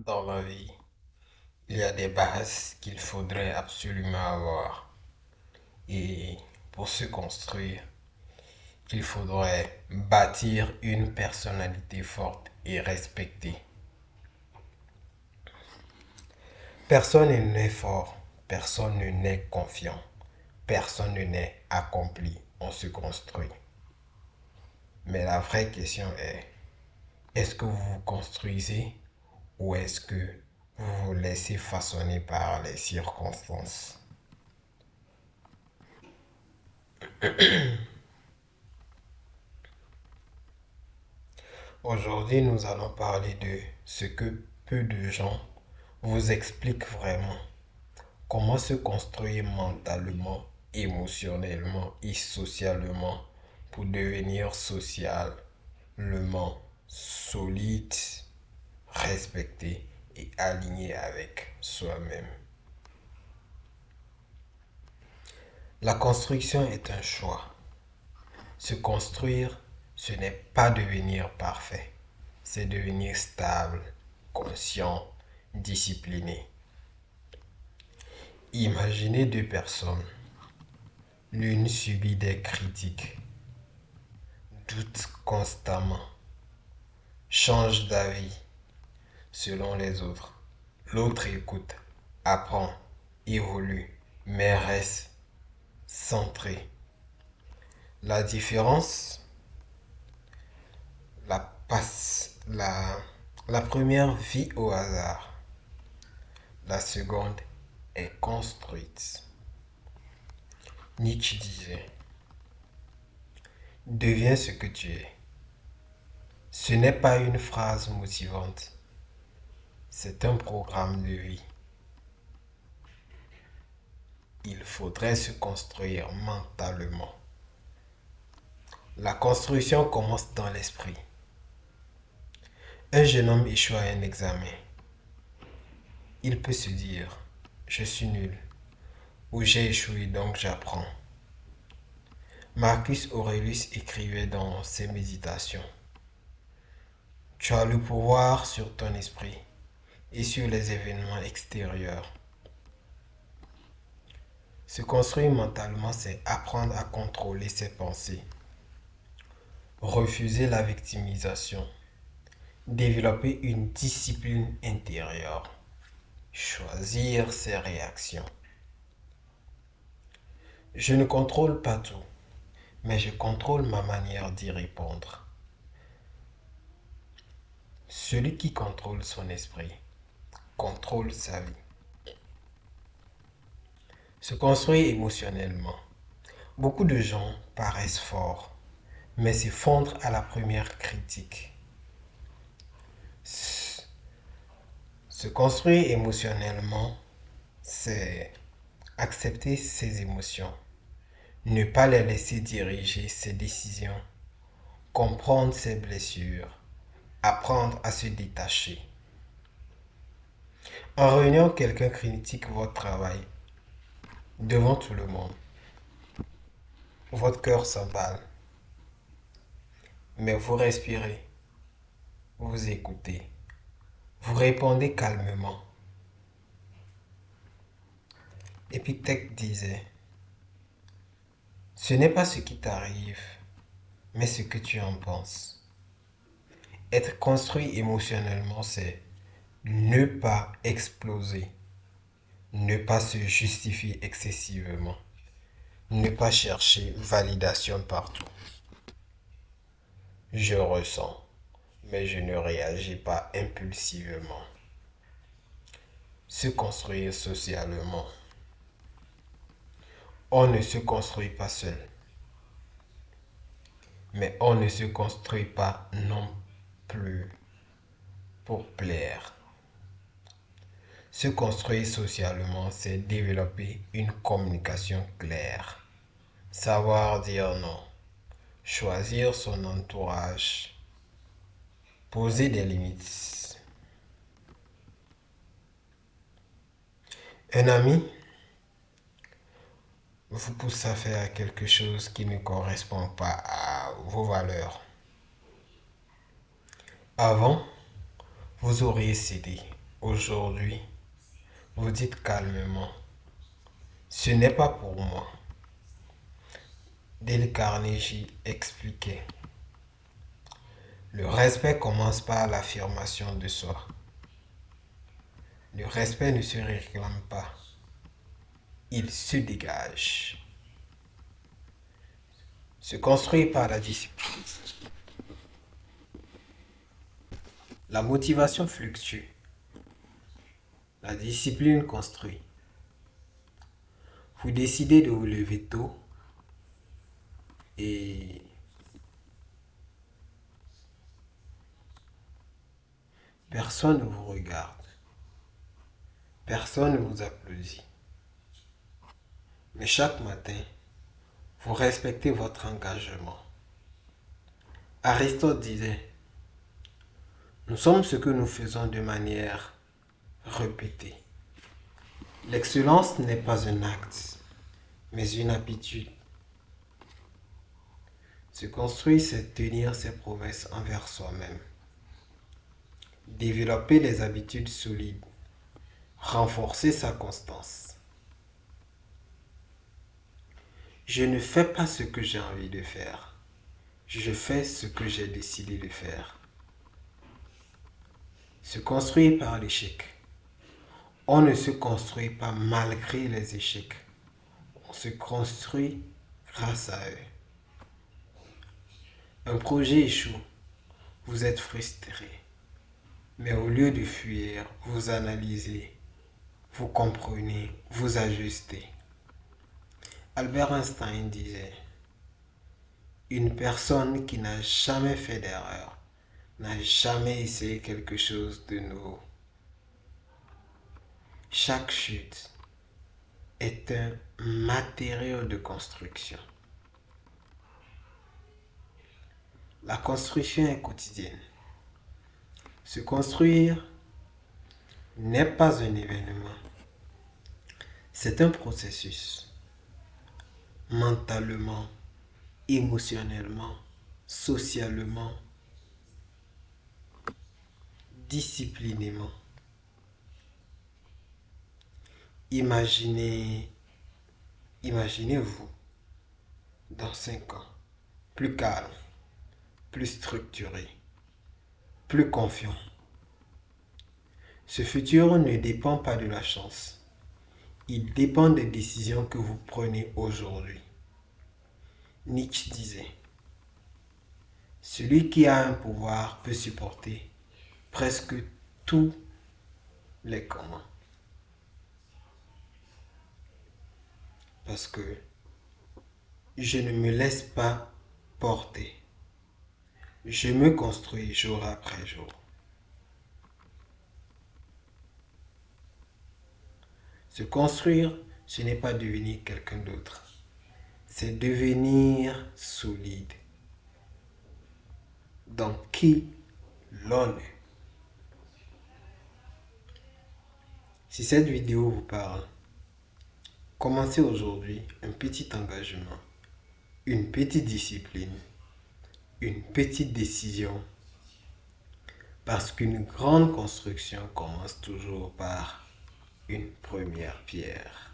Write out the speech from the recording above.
Dans la vie, il y a des bases qu'il faudrait absolument avoir. Et pour se construire, il faudrait bâtir une personnalité forte et respectée. Personne ne naît fort, personne ne naît confiant, personne ne naît accompli, on se construit. Mais la vraie question est-ce que vous vous construisez ou est-ce que vous vous laissez façonner par les circonstances? Aujourd'hui, nous allons parler de ce que peu de gens vous expliquent vraiment. Comment se construire mentalement, émotionnellement et socialement pour devenir socialement solide, respecté et aligné avec soi-même. La construction est un choix. Se construire, ce n'est pas devenir parfait, c'est devenir stable, conscient, discipliné. Imaginez deux personnes. L'une subit des critiques, doute constamment, change d'avis selon les autres. L'autre écoute, apprend, évolue, mais reste centré. La différence, la première vit au hasard, la seconde est construite. Nietzsche disait, deviens ce que tu es. Ce n'est pas une phrase motivante, c'est un programme de vie. Il faudrait se construire mentalement. La construction commence dans l'esprit. Un jeune homme échoue à un examen. Il peut se dire, je suis nul, ou j'ai échoué donc j'apprends. Marcus Aurelius écrivait dans ses méditations, tu as le pouvoir sur ton esprit et sur les événements extérieurs. Se construire mentalement, c'est apprendre à contrôler ses pensées, refuser la victimisation, développer une discipline intérieure, choisir ses réactions. Je ne contrôle pas tout, mais je contrôle ma manière d'y répondre. Celui qui contrôle son esprit contrôle sa vie. Se construire émotionnellement. Beaucoup de gens paraissent forts, mais s'effondrent à la première critique. Se construire émotionnellement, c'est accepter ses émotions, ne pas les laisser diriger ses décisions, comprendre ses blessures, apprendre à se détacher. En réunion, quelqu'un critique votre travail devant tout le monde. Votre cœur s'emballe, mais vous respirez, vous écoutez, vous répondez calmement. Épictète disait, ce n'est pas ce qui t'arrive, mais ce que tu en penses. Être construit émotionnellement, c'est ne pas exploser, ne pas se justifier excessivement, ne pas chercher validation partout. Je ressens, mais je ne réagis pas impulsivement. Se construire socialement. On ne se construit pas seul, mais on ne se construit pas non plus pour plaire. Se construire socialement, c'est développer une communication claire, savoir dire non, choisir son entourage, poser des limites. Un ami vous pousse à faire quelque chose qui ne correspond pas à vos valeurs. Avant, vous auriez cédé, Aujourd'hui, vous dites calmement, ce n'est pas pour moi. Dale Carnegie expliquait, le respect commence par l'affirmation de soi. Le respect ne se réclame pas, il se dégage. Se construit par la discipline. La motivation fluctue. La discipline construit. Vous décidez de vous lever tôt et personne ne vous regarde. Personne ne vous applaudit. Mais chaque matin, vous respectez votre engagement. Aristote disait, nous sommes ce que nous faisons de manière répétée. L'excellence n'est pas un acte, mais une habitude. Se construire, c'est tenir ses promesses envers soi-même. Développer des habitudes solides. Renforcer sa constance. Je ne fais pas ce que j'ai envie de faire. Je fais ce que j'ai décidé de faire. Se construire par l'échec. On ne se construit pas malgré les échecs. On se construit grâce à eux. Un projet échoue. Vous êtes frustré. Mais au lieu de fuir, vous analysez, vous comprenez, vous ajustez. Albert Einstein disait, une personne qui n'a jamais fait d'erreur n'a jamais essayé quelque chose de nouveau. Chaque chute est un matériau de construction. La construction est quotidienne. Se construire n'est pas un événement, c'est un processus. Mentalement, émotionnellement, socialement, disciplinément. Imaginez-vous dans 5 ans, plus calme, plus structuré, plus confiant. Ce futur ne dépend pas de la chance. Il dépend des décisions que vous prenez aujourd'hui. Nietzsche disait, celui qui a un pouvoir peut supporter presque tous les commandes. Parce que je ne me laisse pas porter. Je me construis jour après jour. Se construire, ce n'est pas devenir quelqu'un d'autre. C'est devenir solide dans qui l'on est. Si cette vidéo vous parle, commencez aujourd'hui un petit engagement, une petite discipline, une petite décision. Parce qu'une grande construction commence toujours par une première pierre.